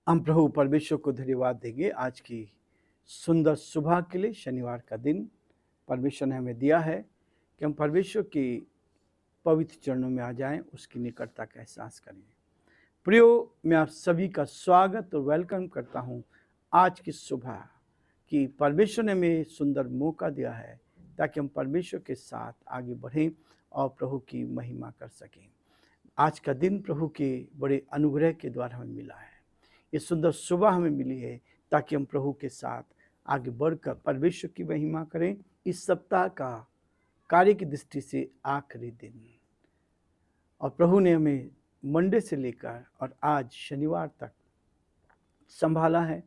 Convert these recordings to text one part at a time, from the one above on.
हम प्रभु परमेश्वर को धन्यवाद देंगे आज की सुंदर सुबह के लिए। शनिवार का दिन परमेश्वर ने हमें दिया है कि हम परमेश्वर की पवित्र चरणों में आ जाएं, उसकी निकटता का एहसास करें। प्रियो, मैं आप सभी का स्वागत और वेलकम करता हूं आज की सुबह कि परमेश्वर ने हमें सुंदर मौका दिया है ताकि हम परमेश्वर के साथ आगे बढ़ें और प्रभु की महिमा कर सकें। आज का दिन प्रभु के बड़े अनुग्रह के द्वारा हमें मिला है। ये सुंदर सुबह हमें मिली है ताकि हम प्रभु के साथ आगे बढ़कर परमेश्वर की महिमा करें। इस सप्ताह का कार्य की दृष्टि से आखिरी दिन, और प्रभु ने हमें मंडे से लेकर और आज शनिवार तक संभाला है।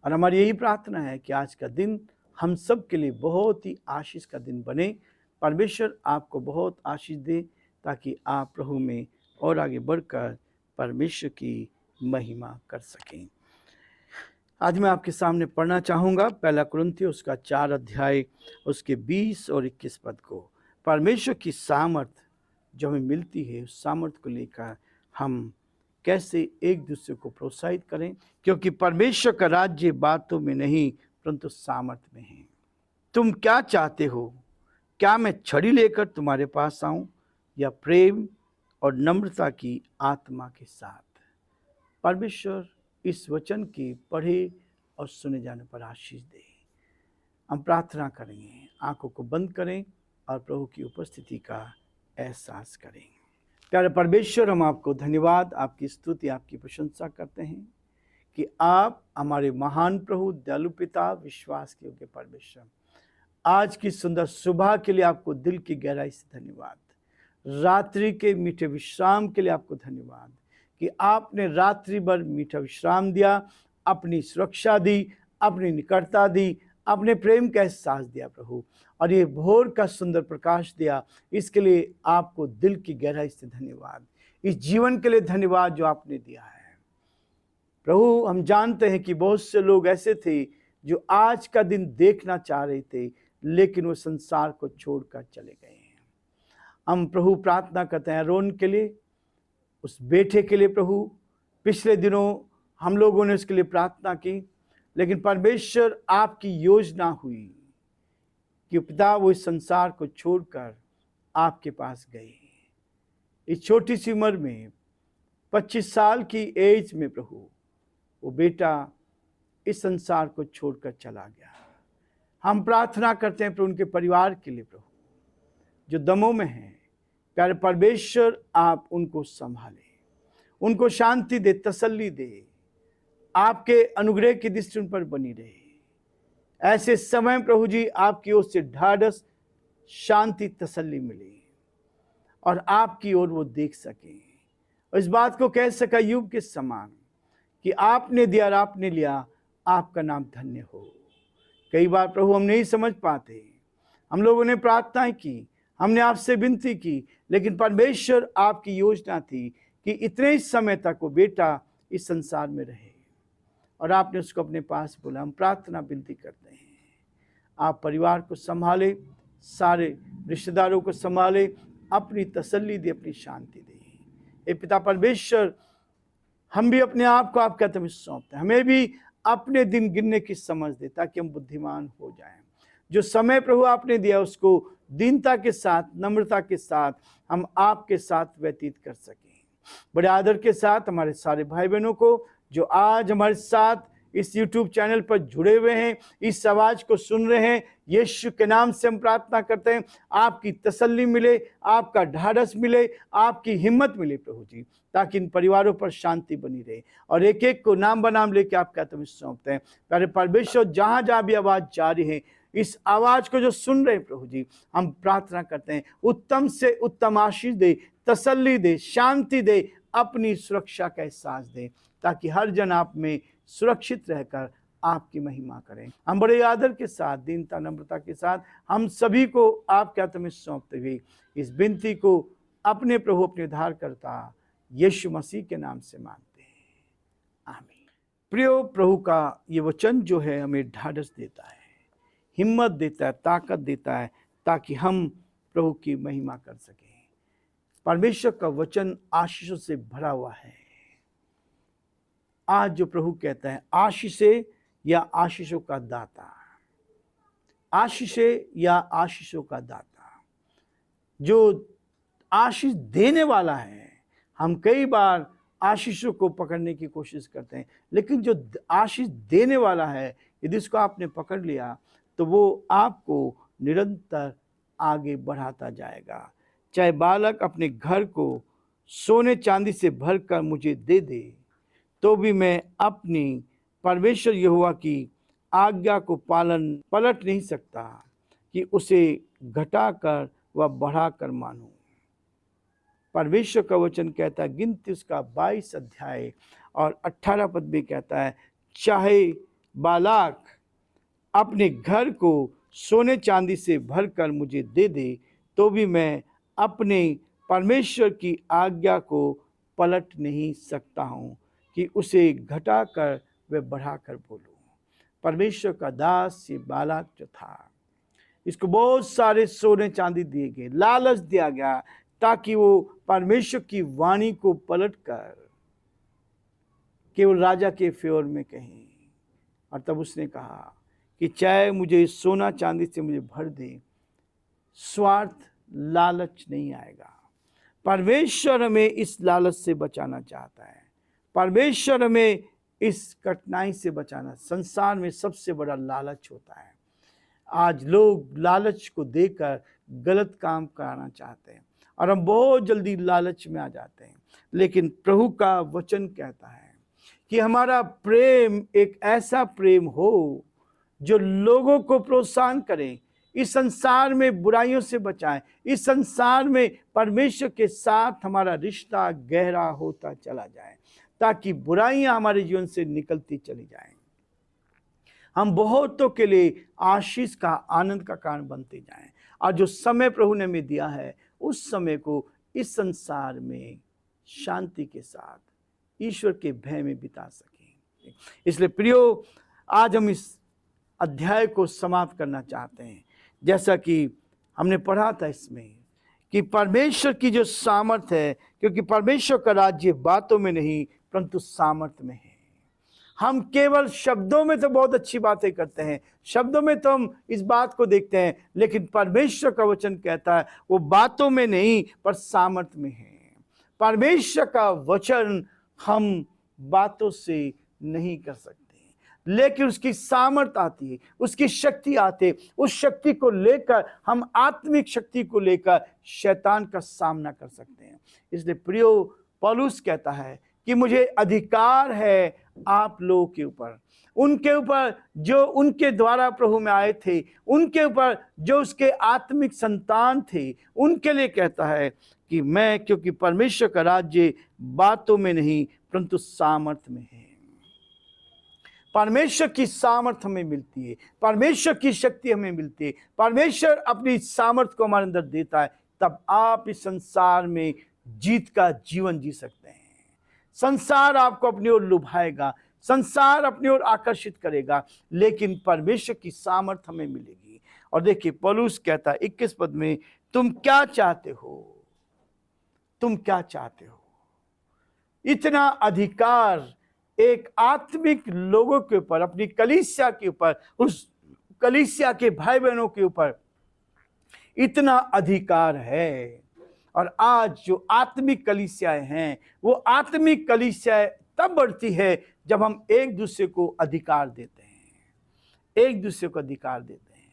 और हमारी यही प्रार्थना है कि आज का दिन हम सब के लिए बहुत ही आशीष का दिन बने। परमेश्वर आपको बहुत आशीष दे ताकि आप प्रभु में और आगे बढ़कर परमेश्वर की महिमा कर सकें। आज मैं आपके सामने पढ़ना चाहूँगा पहला कुरिन्थियों उसका 4 अध्याय उसके 20 और 21 पद को। परमेश्वर की सामर्थ जो हमें मिलती है, उस सामर्थ को लेकर हम कैसे एक दूसरे को प्रोत्साहित करें, क्योंकि परमेश्वर का राज्य बातों में नहीं परंतु सामर्थ में है। तुम क्या चाहते हो? क्या मैं छड़ी लेकर तुम्हारे पास आऊं, या प्रेम और नम्रता की आत्मा के साथ? परमेश्वर इस वचन की पढ़े और सुने जाने पर आशीष दे। हम प्रार्थना करेंगे, आंखों को बंद करें और प्रभु की उपस्थिति का एहसास करें। प्यारे परमेश्वर, हम आपको धन्यवाद, आपकी स्तुति, आपकी प्रशंसा करते हैं कि आप हमारे महान प्रभु, दयालु पिता, विश्वास के योग्य परमेश्वर। आज की सुंदर सुबह के लिए आपको दिल की गहराई से धन्यवाद। रात्रि के मीठे विश्राम के लिए आपको धन्यवाद कि आपने रात्रि भर मीठा विश्राम दिया, अपनी सुरक्षा दी, अपनी निकटता दी, अपने प्रेम का एहसास दिया प्रभु, और ये भोर का सुंदर प्रकाश दिया। इसके लिए आपको दिल की गहराई से धन्यवाद। इस जीवन के लिए धन्यवाद जो आपने दिया है प्रभु। हम जानते हैं कि बहुत से लोग ऐसे थे जो आज का दिन देखना चाह रहे थे, लेकिन वो संसार को छोड़कर चले गए हैं। हम प्रभु प्रार्थना करते हैं रोन के लिए, उस बेटे के लिए प्रभु। पिछले दिनों हम लोगों ने उसके लिए प्रार्थना की, लेकिन परमेश्वर आपकी योजना हुई कि पिता वो इस संसार को छोड़कर आपके पास गए। इस छोटी सी उम्र में 25 साल की एज में प्रभु वो बेटा इस संसार को छोड़कर चला गया। हम प्रार्थना करते हैं प्रभु उनके परिवार के लिए प्रभु, जो दमों में हैं। प्यारे परमेश्वर, आप उनको संभालें, उनको शांति दे, तसल्ली दे, आपके अनुग्रह की दृष्टि उन पर बनी रहे। ऐसे समय प्रभु जी आपकी ओर से ढाढ़स, शांति, तसल्ली मिले और आपकी ओर वो देख सके, और इस बात को कह सका यूब के समान कि आपने दिया और आपने लिया, आपका नाम धन्य हो। कई बार प्रभु हम नहीं समझ पाते, हम लोगों ने प्रार्थनाएं की, हमने आपसे विनती की, लेकिन परमेश्वर आपकी योजना थी कि इतने ही समय तक वो बेटा इस संसार में रहे, और आपने उसको अपने पास बुला। हम प्रार्थना विनती करते हैं, आप परिवार को संभाले, सारे रिश्तेदारों को संभाले, अपनी तसल्ली दे, अपनी शांति दे। हे पिता परमेश्वर, हम भी अपने आप को आपके हाथ में सौंपते हैं। हमें भी अपने दिन गिनने की समझ दे ताकि हम बुद्धिमान हो जाएं। जो समय प्रभु आपने दिया उसको दीनता के साथ, नम्रता के साथ हम आपके साथ व्यतीत कर सकें। बड़े आदर के साथ हमारे सारे भाई बहनों को जो आज हमारे साथ इस YouTube चैनल पर जुड़े हुए हैं, इस आवाज को सुन रहे हैं, यीशु के नाम से हम प्रार्थना करते हैं, आपकी तसल्ली मिले, आपका ढाढ़स मिले, आपकी हिम्मत मिले प्रभु जी, ताकि इन परिवारों पर शांति बनी रहे। और एक एक को नाम बनाम लेके आपके हाथ में सौंपते हैं। प्यारे परमेश्वर, जहां जहां भी आवाज जारी है, इस आवाज को जो सुन रहे हैं प्रभु जी, हम प्रार्थना करते हैं उत्तम से उत्तम आशीष दे, तसल्ली दे, शांति दे, अपनी सुरक्षा का एहसास दे, ताकि हर जन आप में सुरक्षित रहकर आपकी महिमा करें। हम बड़े आदर के साथ, दीनता, नम्रता के साथ हम सभी को आपके हाथ में सौंपते हुए इस विनती को अपने प्रभु, अपने उद्धारकर्ता यीशु मसीह के नाम से मांगते हैं, आमीन। प्रियो, प्रभु का ये वचन जो है हमें ढाढ़स देता है, हिम्मत देता है, ताकत देता है, ताकि हम प्रभु की महिमा कर सकें। परमेश्वर का वचन आशीषों से भरा हुआ है। आज जो प्रभु कहता है, आशीषे या आशीषों का दाता, आशीषे या आशीषों का दाता, जो आशीष देने वाला है। हम कई बार आशीषों को पकड़ने की कोशिश करते हैं, लेकिन जो आशीष देने वाला है, यदि उसको आपने पकड़ लिया तो वो आपको निरंतर आगे बढ़ाता जाएगा। चाहे बालक अपने घर को सोने चांदी से भरकर मुझे दे दे, तो भी मैं अपनी परमेश्वर यहोवा की आज्ञा को पलट नहीं सकता कि उसे घटाकर व बढ़ाकर मानूं। परमेश्वर का वचन कहता है, गिनती उसका 22 अध्याय और 18 पद में कहता है, चाहे बालक अपने घर को सोने चांदी से भरकर मुझे दे दे, तो भी मैं अपने परमेश्वर की आज्ञा को पलट नहीं सकता हूँ कि उसे घटाकर व बढ़ाकर बोलूँ। परमेश्वर का दास ये बालक जो था, इसको बहुत सारे सोने चांदी दिए गए, लालच दिया गया, ताकि वो परमेश्वर की वाणी को पलटकर केवल राजा के फेवर में कहें। और तब उसने कहा कि चाहे मुझे सोना चांदी से मुझे भर दे, स्वार्थ लालच नहीं आएगा। परमेश्वर हमें इस लालच से बचाना चाहता है। परमेश्वर हमें इस कठिनाई से बचाना। संसार में सबसे बड़ा लालच होता है। आज लोग लालच को देकर गलत काम कराना चाहते हैं और हम बहुत जल्दी लालच में आ जाते हैं। लेकिन प्रभु का वचन कहता है कि हमारा प्रेम एक ऐसा प्रेम हो जो लोगों को प्रोत्साहन करे, इस संसार में बुराइयों से बचाएं, इस संसार में परमेश्वर के साथ हमारा रिश्ता गहरा होता चला जाए, ताकि बुराइयां हमारे जीवन से निकलती चली जाएं। हम बहुतों के लिए आशीष का, आनंद का कारण बनते जाएं और जो समय प्रभु ने हमें दिया है, उस समय को इस संसार में शांति के साथ ईश्वर के भय में बिता सकें। इसलिए प्रियो, आज हम इस अध्याय को समाप्त करना चाहते हैं। जैसा कि हमने पढ़ा था इसमें कि परमेश्वर की जो सामर्थ है, क्योंकि परमेश्वर का राज्य बातों में नहीं परंतु सामर्थ में है। हम केवल शब्दों में तो बहुत अच्छी बातें करते हैं, शब्दों में तो हम इस बात को देखते हैं, लेकिन परमेश्वर का वचन कहता है वो बातों में नहीं पर सामर्थ में है। परमेश्वर का वचन हम बातों से नहीं कर सकते, लेकिन उसकी सामर्थ आती है, उसकी शक्ति आती है। उस शक्ति को लेकर हम आत्मिक शक्ति को लेकर शैतान का सामना कर सकते हैं। इसलिए प्रियो, पौलुस कहता है कि मुझे अधिकार है आप लोगों के ऊपर, उनके ऊपर जो उनके द्वारा प्रभु में आए थे, उनके ऊपर जो उसके आत्मिक संतान थे, उनके लिए कहता है कि मैं, क्योंकि परमेश्वर का राज्य बातों में नहीं परंतु सामर्थ में है। परमेश्वर की सामर्थ हमें मिलती है, परमेश्वर की शक्ति हमें मिलती है, परमेश्वर अपनी सामर्थ को हमारे अंदर देता है, तब आप इस संसार में जीत का जीवन जी सकते हैं। संसार आपको अपनी ओर लुभाएगा, संसार अपनी ओर आकर्षित करेगा, लेकिन परमेश्वर की सामर्थ हमें मिलेगी। और देखिए पौलुस कहता है 21 पद में, तुम क्या चाहते हो, तुम क्या चाहते हो। इतना अधिकार एक आत्मिक लोगों के ऊपर, अपनी कलीसिया के ऊपर, उस कलीसिया के भाई बहनों के ऊपर इतना अधिकार है। और आज जो आत्मिक कलीसियाएं हैं, वो आत्मिक कलीसियाएं तब बढ़ती है जब हम एक दूसरे को अधिकार देते हैं, एक दूसरे को अधिकार देते हैं।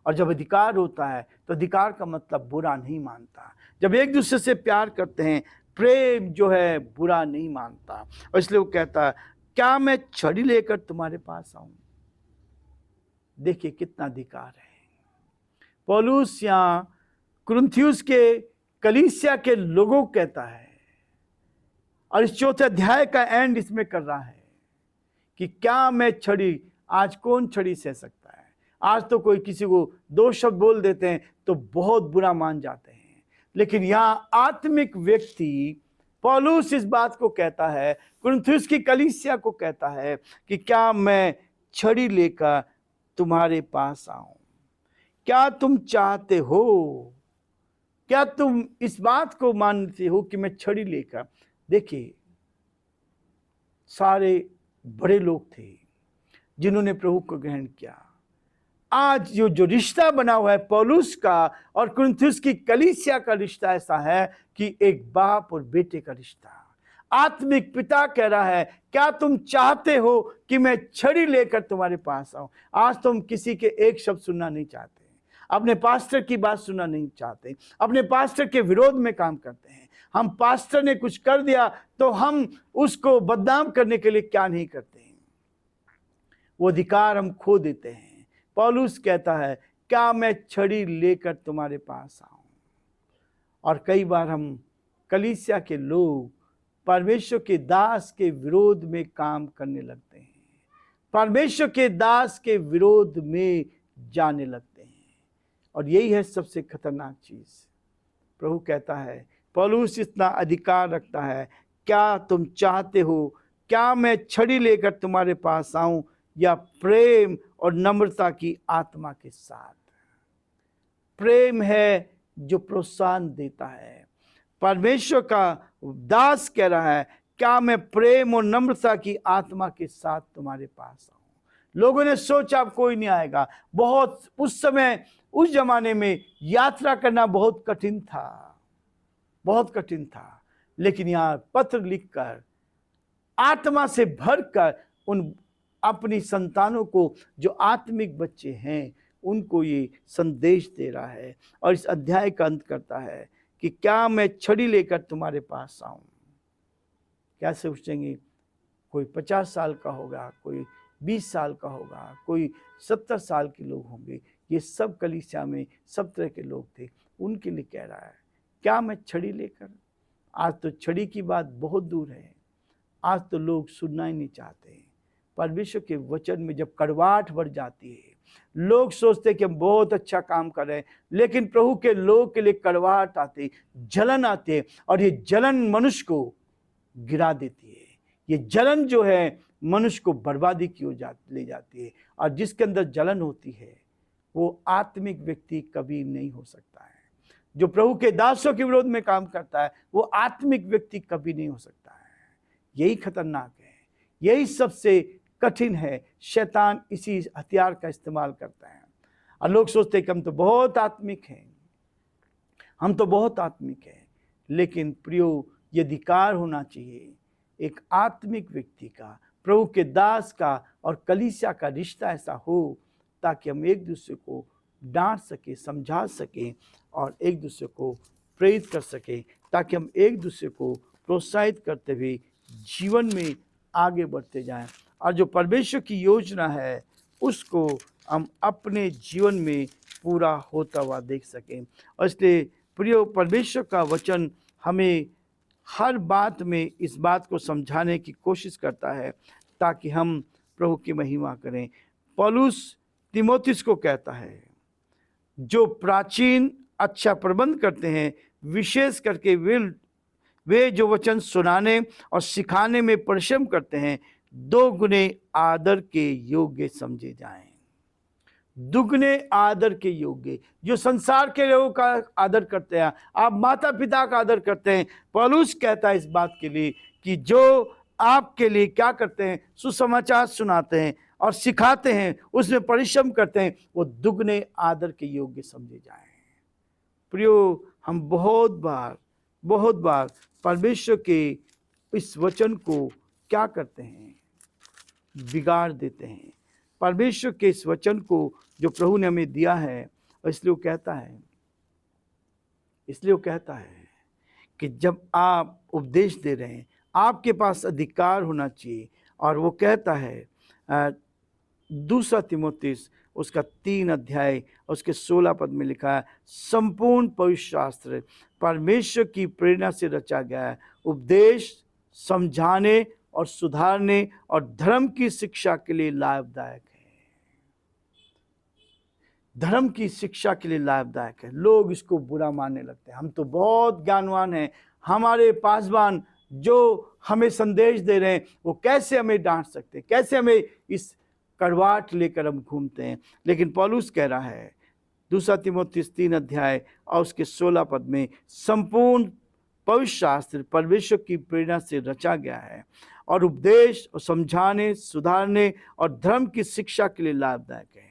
और जब अधिकार होता है तो अधिकार का मतलब बुरा नहीं मानता। जब एक दूसरे से प्यार करते हैं, प्रेम जो है बुरा नहीं मानता। और इसलिए वो कहता है, क्या मैं छड़ी लेकर तुम्हारे पास आऊं। देखिए कितना अधिकार है। पौलुस यहाँ कुरिन्थियुस के कलीसिया के लोगों को कहता है, और इस 4थे अध्याय का एंड इसमें कर रहा है कि क्या मैं छड़ी, आज कौन छड़ी सह सकता है। आज तो कोई किसी को 2 शब्द बोल देते हैं तो बहुत बुरा मान जाते हैं, लेकिन यहाँ आत्मिक व्यक्ति पौलुस इस बात को कहता है, कुरिन्थियुस की कलीसिया को कहता है कि क्या मैं छड़ी लेकर तुम्हारे पास आऊं। क्या तुम चाहते हो, क्या तुम इस बात को मानते हो कि मैं छड़ी लेकर। देखिए सारे बड़े लोग थे जिन्होंने प्रभु को ग्रहण किया। आज जो रिश्ता बना हुआ है पौलुस का और कुरिन्थुस की कलीसिया का रिश्ता ऐसा है कि एक बाप और बेटे का रिश्ता। आत्मिक पिता कह रहा है, क्या तुम चाहते हो कि मैं छड़ी लेकर तुम्हारे पास आऊं? आज तुम किसी के एक शब्द सुनना नहीं चाहते, अपने पास्टर की बात सुनना नहीं चाहते, अपने पास्टर के विरोध में काम करते हैं। हम पास्टर ने कुछ कर दिया तो हम उसको बदनाम करने के लिए क्या नहीं करते हैं, वो अधिकार हम खो देते हैं। पौलुस कहता है, क्या मैं छड़ी लेकर तुम्हारे पास आऊं? और कई बार हम कलीसिया के लोग परमेश्वर के दास के विरोध में काम करने लगते हैं, परमेश्वर के दास के विरोध में जाने लगते हैं, और यही है सबसे खतरनाक चीज। प्रभु कहता है, पौलुस इतना अधिकार रखता है, क्या तुम चाहते हो क्या मैं छड़ी लेकर तुम्हारे पास आऊं या प्रेम और नम्रता की आत्मा के साथ? प्रेम है जो प्रोत्साहन देता है। परमेश्वर का दास कह रहा है, क्या मैं प्रेम और नम्रता की आत्मा के साथ तुम्हारे पास आऊं? लोगों ने सोचा अब कोई नहीं आएगा। बहुत उस समय, उस जमाने में यात्रा करना बहुत कठिन था, बहुत कठिन था। लेकिन यहाँ पत्र लिखकर आत्मा से भरकर उन अपनी संतानों को, जो आत्मिक बच्चे हैं, उनको ये संदेश दे रहा है। और इस अध्याय का अंत करता है कि क्या मैं छड़ी लेकर तुम्हारे पास आऊं? क्या सोचेंगे? कोई 50 साल का होगा, कोई 20 साल का होगा, कोई 70 साल के लोग होंगे। ये सब कलीसिया में सब तरह के लोग थे। उनके लिए कह रहा है, क्या मैं छड़ी लेकर? आज तो छड़ी की बात बहुत दूर है। आज तो लोग सुनना ही नहीं चाहते। परमेश्वर के वचन में जब कड़वाहट बढ़ जाती है, लोग सोचते कि हम बहुत अच्छा काम कर रहे हैं, लेकिन प्रभु के लोग के लिए कड़वाहट आती, जलन आती है, और ये जलन मनुष्य को गिरा देती है। ये जलन जो है मनुष्य को बर्बादी की ओर ले जाती है। और जिसके अंदर जलन होती है वो आत्मिक व्यक्ति कभी नहीं हो सकता है। जो प्रभु के दासों के विरोध में काम करता है वो आत्मिक व्यक्ति कभी नहीं हो सकता है। यही खतरनाक है, यही सबसे कठिन है। शैतान इसी हथियार का इस्तेमाल करता है। और लोग सोचते हैं कि हम तो बहुत आत्मिक हैं, हम तो बहुत आत्मिक हैं। लेकिन प्रियो, ये अधिकार होना चाहिए एक आत्मिक व्यक्ति का, प्रभु के दास का और कलीसिया का रिश्ता ऐसा हो ताकि हम एक दूसरे को डांट सके, समझा सकें और एक दूसरे को प्रेरित कर सकें, ताकि हम एक दूसरे को प्रोत्साहित करते हुए जीवन में आगे बढ़ते जाएं और जो परमेश्वर की योजना है उसको हम अपने जीवन में पूरा होता हुआ देख सकें। और इसलिए प्रिय, परमेश्वर का वचन हमें हर बात में इस बात को समझाने की कोशिश करता है ताकि हम प्रभु की महिमा करें। पौलुस तीमुथियुस को कहता है, जो प्राचीन अच्छा प्रबंध करते हैं, विशेष करके वे जो वचन सुनाने और सिखाने में परिश्रम करते हैं, 2 गुने आदर के योग्य समझे जाएं। दुगने आदर के योग्य। जो संसार के लोगों का आदर करते हैं, आप माता पिता का आदर करते हैं, पौलुस कहता है इस बात के लिए कि जो आपके लिए क्या करते हैं, सुसमाचार सुनाते हैं और सिखाते हैं, उसमें परिश्रम करते हैं, वो दुगने आदर के योग्य समझे जाएं। प्रियो, हम बहुत बार परमेश्वर के इस वचन को क्या करते हैं, बिगाड़ देते हैं। परमेश्वर के इस वचन को जो प्रभु ने हमें दिया है, और इसलिए वो कहता है कि जब आप उपदेश दे रहे हैं, आपके पास अधिकार होना चाहिए। और वो कहता है 2 तीमुथियुस उसका 3 अध्याय उसके 16 पद में लिखा है, संपूर्ण पवित्र शास्त्र परमेश्वर की प्रेरणा से रचा गया है, उपदेश, समझाने और सुधारने और धर्म की शिक्षा के लिए लाभदायक है। धर्म की शिक्षा के लिए लाभदायक है। लोग इसको बुरा मानने लगते हैं। हम तो बहुत ज्ञानवान हैं, हमारे पासवान जो हमें संदेश दे रहे हैं वो कैसे हमें डांट सकते हैं, कैसे हमें इस कड़वाहट लेकर हम घूमते हैं। लेकिन पौलुस कह रहा है 2 तीमुथियुस 3 अध्याय और उसके 16 पद में, संपूर्ण पवित्र शास्त्र परमेश्वर की प्रेरणा से रचा गया है और उपदेश और समझाने, सुधारने और धर्म की शिक्षा के लिए लाभदायक है,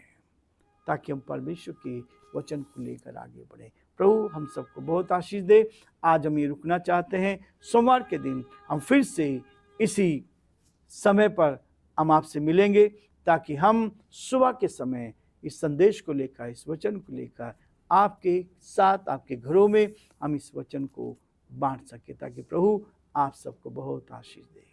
ताकि हम परमेश्वर के वचन को लेकर आगे बढ़े। प्रभु हम सबको बहुत आशीष दे। आज हम ये रुकना चाहते हैं, सोमवार के दिन हम फिर से इसी समय पर हम आपसे मिलेंगे, ताकि हम सुबह के समय इस संदेश को लेकर, इस वचन को लेकर आपके साथ, आपके घरों में हम इस वचन को बांट सके, ताकि प्रभु आप सबको बहुत आशीष दे।